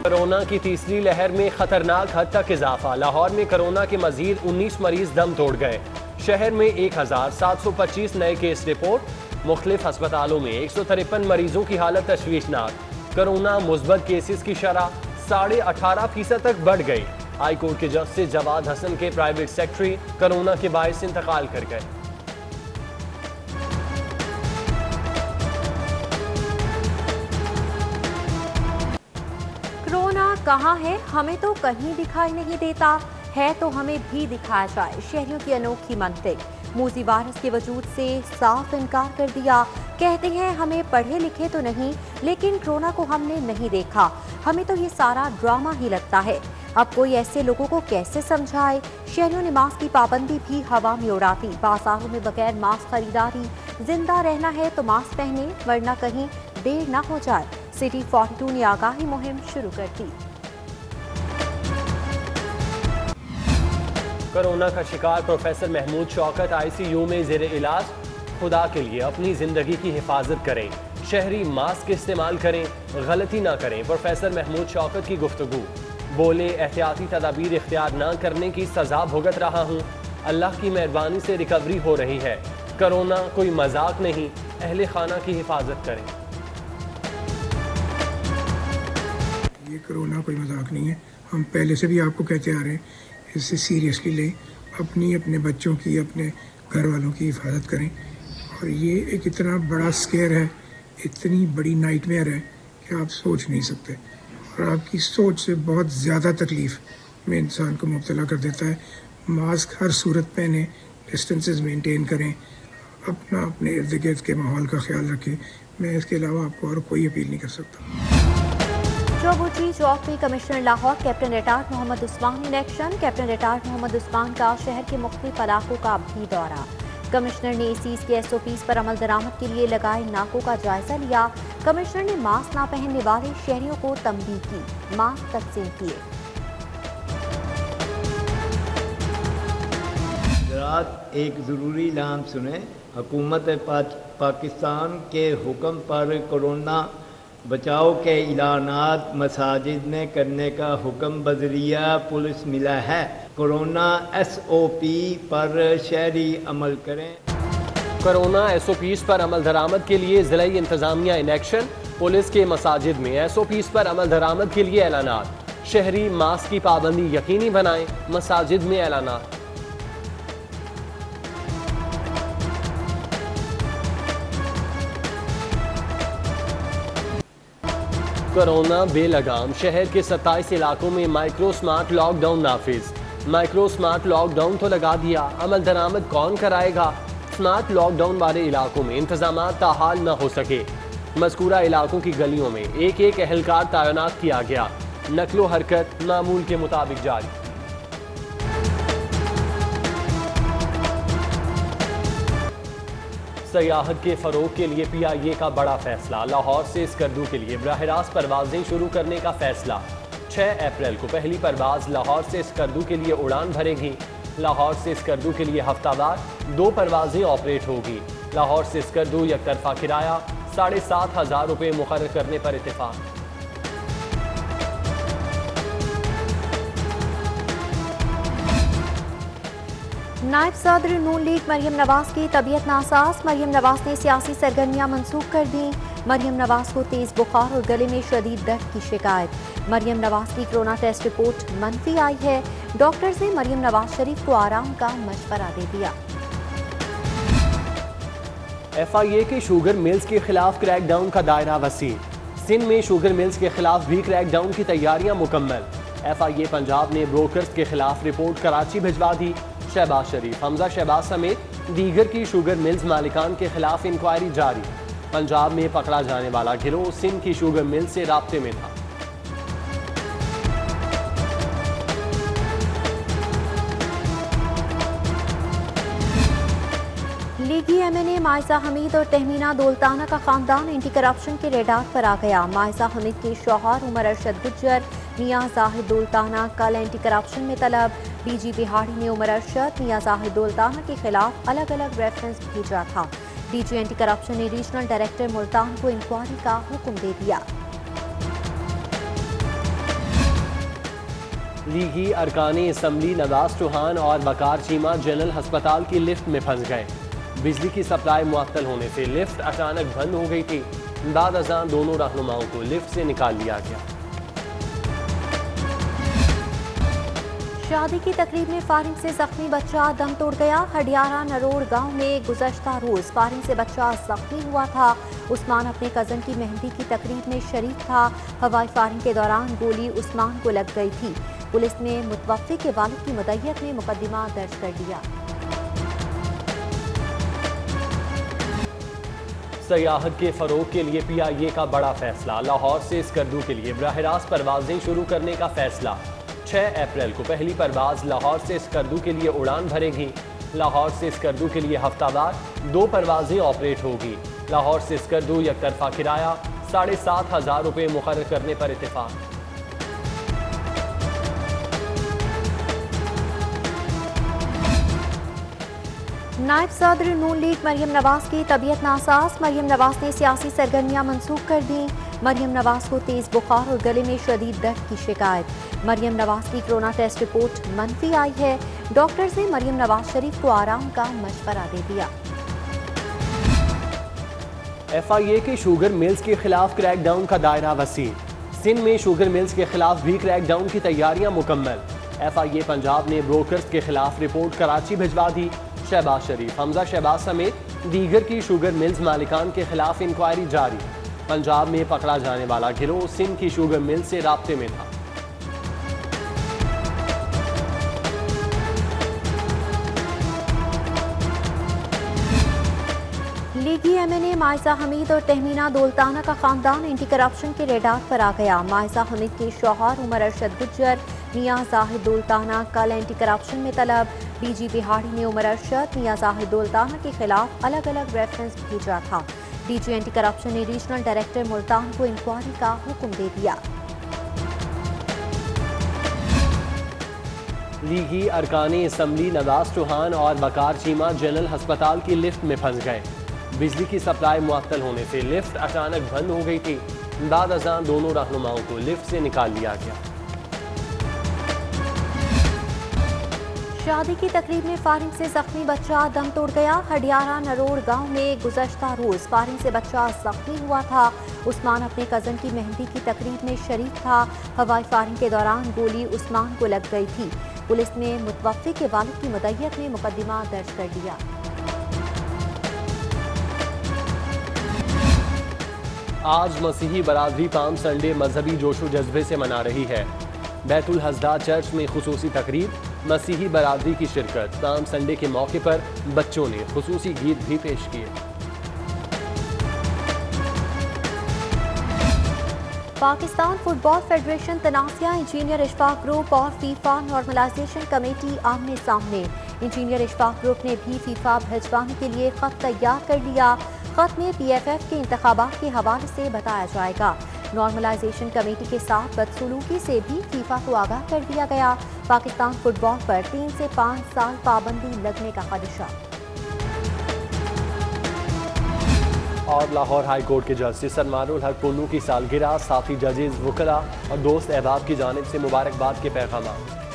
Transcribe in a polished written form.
Corona की तीसरी लहर में खतरनाक हद तक इजाफा। लाहौर में कोरोना के मजीद 19 मरीज दम तोड़ गए। शहर में 1725 नए केस रिपोर्ट। मुख्तलिफ अस्पतालों में 153 मरीजों की हालत तशवीशनाक। कोरोना मुस्बत केसेस की शरह 18.5% तक बढ़ गई। हाई कोर्ट के जस्टिस जवाद हसन के प्राइवेट सेक्रेटरी कोरोना के बायस इंतकाल कर गए। कोरोना कहाँ है, हमें तो कहीं दिखाई नहीं देता है, तो हमें भी दिखाया जाए। शहरियों की अनोखी मंतिक। मूजी वायरस के वजूद से साफ इनकार कर दिया। कहते हैं हमें पढ़े लिखे तो नहीं, लेकिन कोरोना को हमने नहीं देखा, हमें तो ये सारा ड्रामा ही लगता है। अब कोई ऐसे लोगों को कैसे समझाए। शहरियों ने मास्क की पाबंदी भी हवा में उड़ा दी। बाजारों में बगैर मास्क खरीदारी। जिंदा रहना है तो मास्क पहने, वरना कहीं देर ना हो जाए। सिटी 42 ने आगाही मुहिम शुरू कर दी। कोरोना का शिकार प्रोफेसर महमूद शौकत आईसीयू में जेर इलाज। खुदा के लिए अपनी जिंदगी की हिफाजत करें, शहरी मास्क इस्तेमाल करें, गलती ना करें। प्रोफेसर महमूद शौकत की गुफ्तगू। बोले, एहतियाती तदाबीर इख्तियार ना करने की सजा भुगत रहा हूँ, अल्लाह की मेहरबानी से रिकवरी हो रही है। कोरोना कोई मजाक नहीं, अहले खाना की हिफाजत करें। ये कोरोना कोई मजाक नहीं है, हम पहले से भी आपको कहते आ रहे हैं, इससे सीरियसली लें, अपने बच्चों की, अपने घर वालों की हिफाजत करें। और ये एक इतना बड़ा स्केयर है, इतनी बड़ी नाइटमेयर है कि आप सोच नहीं सकते, और आपकी सोच से बहुत ज़्यादा तकलीफ़ में इंसान को मुब्तला कर देता है। मास्क हर सूरत पहने, डिस्टेंसेस मेंटेन करें, अपने इर्द गिर्द के माहौल का ख्याल रखें। मैं इसके अलावा आपको और कोई अपील नहीं कर सकता। चौबुची चौक में commissioner Lahore captain retired Mohammad Usman in action. Captain retired Mohammad Usman का शहर के मुख्तलिफ इलाकों का भी दौरा। कमिश्नर ने एसीज के SOPs पर अमल दरामद के लिए लगाए नाकों का जायजा लिया। कमिश्नर ने मास्क ना पहनने वाले शहरियों को तंबीह की, मास्क तकसीम किए। रात एक ज़रूरी ऐलान सुने। हुकूमत पाकिस्तान के हुक्म पर कोरोना बचाव के ऐलानात मसाजिद में करने का हुक्म बजरिया पुलिस मिला है। कोरोना SOP पर शहरी अमल करें। कोरोना SOPs पर अमल दरामद के लिए ज़िलाई इंतजामिया इन एक्शन। पुलिस के मसाजिद में SOPs पर अमल दरामद के लिए ऐलानात। शहरी मास्क की पाबंदी यकीनी बनाएं, मसाजिद में ऐलानात। कोरोना बेलगाम। शहर के 27 इलाकों में माइक्रो स्मार्ट लॉकडाउन नाफिज। माइक्रो स्मार्ट लॉकडाउन तो लगा दिया, अमल दरामद कौन कराएगा। स्मार्ट लॉकडाउन वाले इलाकों में इंतजामात ताहाल न हो सके। मज़कूरा इलाकों की गलियों में एक एहलकार तैनात किया गया। नकलो हरकत मामूल के मुताबिक जारी। सयाहत के फरोग के लिए PIA का बड़ा फैसला। लाहौर से स्कर्दू के लिए बराह रास्त परवाजें शुरू करने का फैसला। 6 अप्रैल को पहली परवाज लाहौर से स्कर्दू के लिए उड़ान भरेगी। लाहौर से स्कर्दू के लिए हफ्तावार 2 परवाजें ऑपरेट होगी। लाहौर से स्कर्दू एक तरफा किराया 7,500 रुपये मुकर्रर करने पर इत्तेफाक। नायब सदर नून लीग मरियम नवाज की तबीयत नासाज। मरियम नवाज ने सियासी सरगर्मियां मंसूख कर दी। मरियम नवाज को तेज बुखार और गले में शदीद दर्द की शिकायत। मरियम नवाज की कोरोना टेस्ट रिपोर्ट मनफी आई है। डॉक्टर्स ने मरियम नवाज शरीफ को आराम का मशवरा दे दिया। FIA के शुगर मिल्स के खिलाफ क्रैकडाउन का दायरा वसी। सिंध में शुगर मिल्स के खिलाफ भी क्रैकडाउन की तैयारियां मुकम्मल। FIA पंजाब ने ब्रोकर्स के खिलाफ रिपोर्ट कराची भिजवा दी। शहबाज शरीफ, हमजा शहबाज समेत दीगर की शुगर मिल्स मालिकान के खिलाफ इंक्वायरी जारी। पंजाब में पकड़ा जाने वाला गिरोह सिंध की शुगर मिल से राब्ते में था। लीगी MNA मायजा हमीद और तहमीना दौलताना का खानदान एंटी करप्शन के रेडार पर आ गया। मायजा हमीद के शौहर उमर अरशद गुज्जर, मियां जाहिद दौलताना कल एंटी करप्शन में तलब। DG बिहाड़ी ने उमर अरशद, मियां जाहिद दौलताना के खिलाफ अलग अलग रेफरेंस भेजा था। DG एंटी करप्शन ने रीजनल डायरेक्टर मुल्तान को इंक्वायरी का हुक्म दे दिया। लीगी अरकानी असम्बली नवाज चौहान और वकार चीमा जनरल अस्पताल की लिफ्ट में फंस गए। बिजली की सप्लाई मुअत्तल होने से लिफ्ट अचानक बंद हो गई थी। बाद अज़ान दोनों रहनुमाओं को लिफ्ट से निकाल लिया गया। शादी की तकरीब में फायरिंग से जख्मी बच्चा दम तोड़ गया। हडियारा नरोड़ गांव में गुज़श्ता रोज फायरिंग से बच्चा जख्मी हुआ था। उस्मान अपने कजन की मेहंदी की तकरीब में शरीक था। हवाई फायरिंग के दौरान गोली उस्मान को लग गई थी। पुलिस ने मुतवफ़्फ़ी के वालिद की मुद्दत में मुकदमा दर्ज कर दिया। सयाहत के फ़रोग के लिए PIA का बड़ा फैसला। लाहौर से स्कर्दू के लिए बराह रास्त परवाजें शुरू करने का फैसला। 6 अप्रैल को पहली परवाज लाहौर से स्कर्दू के लिए उड़ान भरेगी। लाहौर से स्कर्दू के लिए हफ्तावार 2 परवाजें ऑपरेट होगी। लाहौर से स्कर्दू एक तरफा किराया 7,500 रुपये मुकर्रर करने पर इत्तेफाक। नायब सदर नून लीग मरियम नवाज की तबीयत नासाज। मरियम नवाज ने सियासी सरगर्मियां मनसूख कर दी। मरियम नवाज को तेज बुखार और गले में शदीद दर्द की शिकायत। मरियम नवाज की कोरोना टेस्ट रिपोर्ट मनफी आई है। डॉक्टर्स ने मरियम नवाज शरीफ को आराम का मशवरा दे दिया। FIA के शुगर मिल्स के खिलाफ क्रैकडाउन का दायरा वसी। सिंध में शुगर मिल्स के खिलाफ भी क्रैकडाउन की तैयारियां मुकम्मल। FIA पंजाब ने ब्रोकर्स के खिलाफ रिपोर्ट कराची भिजवा दी। शहबाज शरीफ, हमजा शहबाज समेत दीगर की शुगर मिल्स मालिकान के खिलाफ इंक्वायरी जारी। पंजाब में पकड़ा जाने वाला गिरोह सिंध की शुगर मिल से राब्ते में था। लीगी MNA मायजा हमीद और तहमीना दौलताना का खानदान एंटी करप्शन के रेडार पर आ गया। मायजा हमीद के शौहर उमर अरशद गुज्जर, मियां जाहिद दौलताना कल एंटी करप्शन में तलब। DG बिहाड़ी ने उमर अरशद, मियां जाहिद दौलताना के खिलाफ अलग अलग रेफरेंस भेजा था। DG एंटी करप्शन ने रीजनल डायरेक्टर मुल्तान को इंक्वायरी का हुक्म दे दिया। लीगी अरकानी असम्बली नवाज चौहान और वकार चीमा जनरल अस्पताल की लिफ्ट में फंस गए। बिजली की सप्लाई मुअत्तल होने से लिफ्ट अचानक बंद हो गई थी। बाद अज़ान दोनों रहनुमाओं को लिफ्ट से निकाल लिया गया। शादी की तकरीब में फायरिंग से जख्मी बच्चा दम तोड़ गया। हडियारा नरोड़ गांव में गुज़श्ता रोज फायरिंग से बच्चा जख्मी हुआ था। उस्मान अपने कजन की मेहंदी की तकरीब में शरीक था। हवाई फायरिंग के दौरान गोली उस्मान को लग गई थी। पुलिस ने मुतवफ़्फ़ी के वालिद की मुद्दत में मुकदमा दर्ज कर दिया। आज मसीही बरादरी पाम संडे मजहबी जोशो जज्बे से मना रही है। बैतुल हज़दा चर्च में खुसूसी तकरीब, मसीही बरादरी की शिरकत। पाम संडे के मौके पर बच्चों ने खुसूसी गीत भी पेश किए। पाकिस्तान फुटबॉल फेडरेशन, तनाज़िया, इंजीनियर इशफाक ग्रुप और फीफा नॉर्मलाइजेशन कमेटी आमने सामने। इंजीनियर इशफाक ग्रुप ने भी फीफा भिजवाने के लिए खत तैयार कर लिया। खत में PFF के इंतखाबात के हवाले से बताया जाएगा। नॉर्मलाइजेशन कमेटी के साथ बदसलूकी से भी फीफा को आगाह कर दिया गया। पाकिस्तान फुटबॉल पर 3 से 5 साल पाबंदी लगने का खदशा। और लाहौर हाई कोर्ट के जज सलमानुल हक पुन्नू की सालगिरह, साथी जजेस, वकला और दोस्त अहबाब की जानिब से मुबारकबाद के पैगाम।